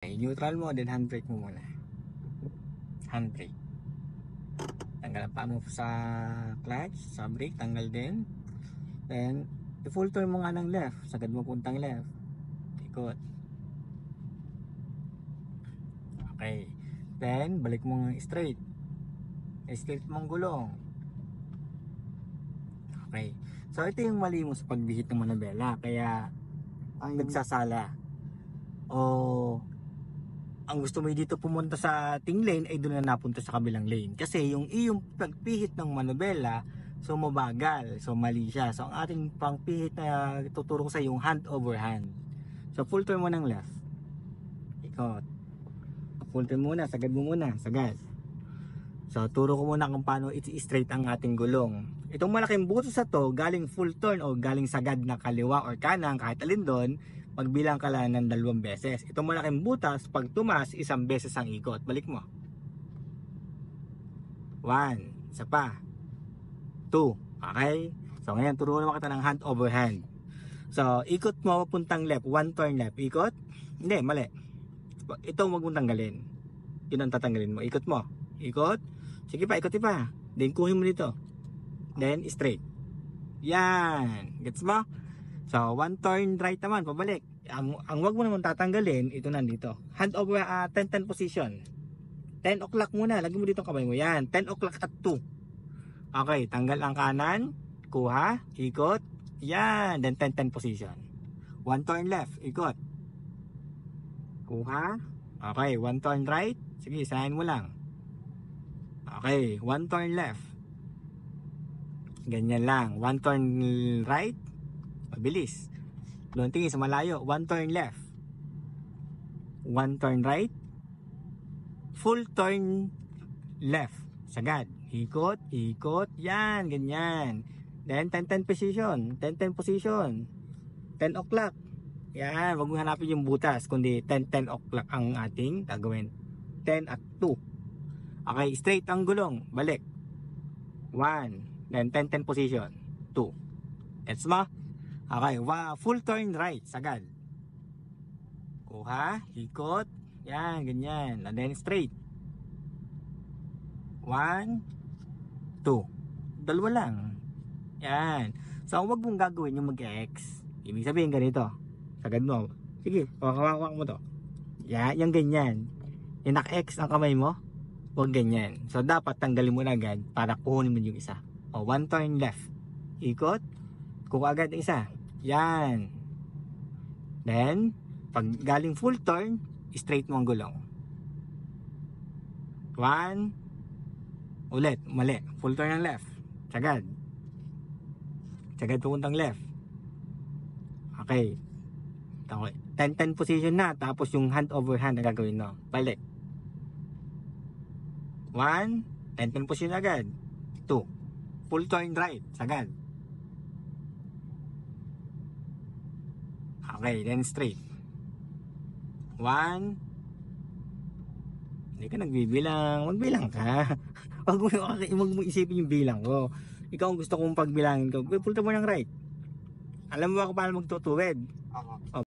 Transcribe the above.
Okay, neutral mo, then handbrake mo muna. Handbrake. Tanggal ang paa mo sa clutch, sa brake, tanggal din. Then, i-full turn mo nga ng left. Sagad mo puntang left. Ikot. Okay. Then, balik mo straight. Straight mong gulong. Okay. So, ito yung mali mo sa pagbihit ng manabela. Kaya, ang nagsasala. O, ang gusto mo dito pumunta sa ating lane ay doon na napunta sa kabilang lane. Kasi yung iyong pagpihit ng manubela, so mabagal. So mali siya. So ang ating pangpihit na tuturo ko sa yung hand over hand. So full turn mo ng left. Ikot. Full turn muna, sagad mo muna, sagad. So turo ko muna kung paano i-straight ang ating gulong. Itong malaking butas na to, galing full turn o galing sagad na kaliwa or kanan, kahit alin doon, magbilang ka lang ng 2 beses. Itong malaking butas, pag tumas, 1 beses ang ikot. Balik mo. 1, isa pa. 2, okay? So ngayon, turuan naman kita ng hand over hand. So, ikot mo papuntang left, 1 turn left. Ikot? Hindi, mali. Ito wag mong tanggalin. Yun ang tatanggalin mo. Ikot mo. Ikot. Sige pa, ikot pa. Then, kuhin mo dito. Then, straight. Yan. Gets mo? So, 1 turn right naman, pabalik. Ang wag mo naman tatanggalin, ito nandito. Hand over, 10-10 position. 10 o'clock muna, lagi mo dito kamay mo. Yan, 10 o'clock at 2. Okay, tanggal ang kanan, kuha, ikot. Yan, then 10-10 position. 1 turn left, ikot. Kuha. Okay, 1 turn right. Sige, isahin mo lang. Okay, 1 turn left. Ganyan lang. 1 turn right. Mabilis. Doon tingin sa malayo. 1 turn left. 1 turn right. Full turn left. Sagad. Ikot, ikot. Yan, ganyan. Then 10-10 position. 10-10 position. 10 o'clock. Yan, wag mo hanapin yung butas. Kundi 10-10 o'clock ang ating gagawin. 10 at 2. Okay, straight ang gulong. Balik. 1. Then 10-10 position. 2. Gets mo? Okay, full turn right, sagad. Kuha, ikot. Yan, ganyan. And then straight. 1, 2. Dalawa lang. Yan. So, wag mong gagawin yung mag-X. Ibig sabihin ganito. Sagad mo. Sige, hawak mo to. Yan, yung ganyan. Yung naka-X ang kamay mo, wag ganyan. So, dapat tanggalin mo na agad para kuhunin mo yung isa. O, 1 turn left. Ikot. Kuha agad ang isa. Yan. Then, pag galing full turn, straight mo ang gulong. 1. Ulit, mali. Full turn ng left. Sagad. Sagad pupuntang left. Okay. 10-10 position na. Tapos yung hand over hand na gagawin mo. Balik. 1. 10-10 position agad. 2. Full turn right. Sagad. Okay, then straight. 1. Hindi ka nagbibilang. Magbilang ka. Wag mo isipin yung bilang ko. Ikaw ang gusto kong pagbilangin ko. Pulta mo ng right. Alam mo ba kung paano magtutuwid? Oo.